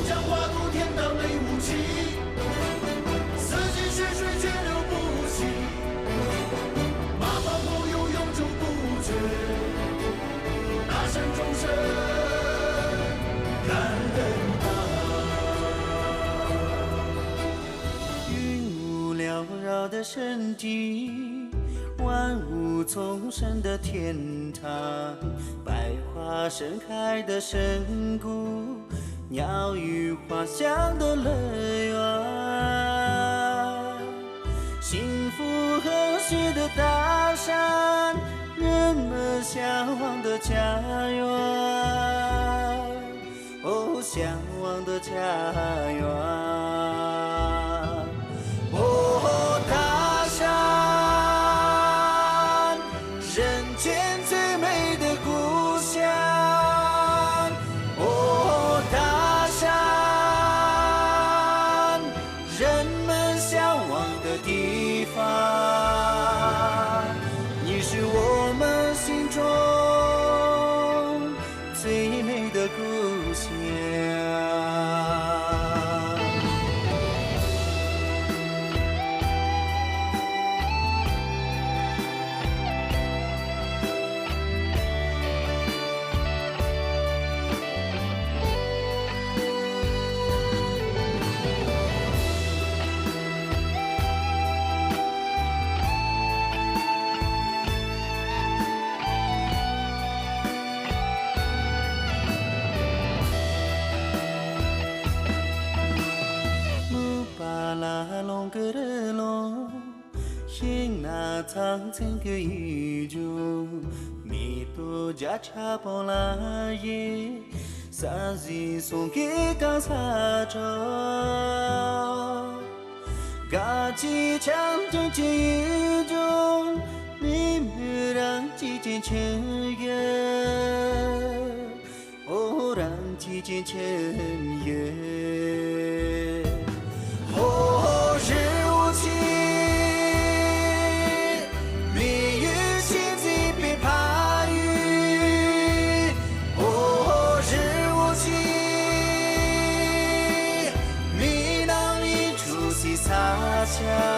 将化作天当雷武器，四季血水绝流不息，马放后有永久不绝，大山众生感恩他。云雾缭绕的神迹，万物丛生的天堂，百花盛开的深谷，鸟语花香的乐园，幸福和谐的大山，人们向往的家园，哦，向往的家园。哦，大山，人间最美的故乡。哦，大山，人们向往的地方。你是我们心中最美的故乡。拉隆格的隆，心那苍苍个宇宙，米多加查波拉耶，萨吉松给刚萨州，嘎吉强中间宇宙，你们让几间成约，哦，让几间成约。哦，日无期，蜜语心机别怕雨。哦，日无期，蜜囊一出西撒下。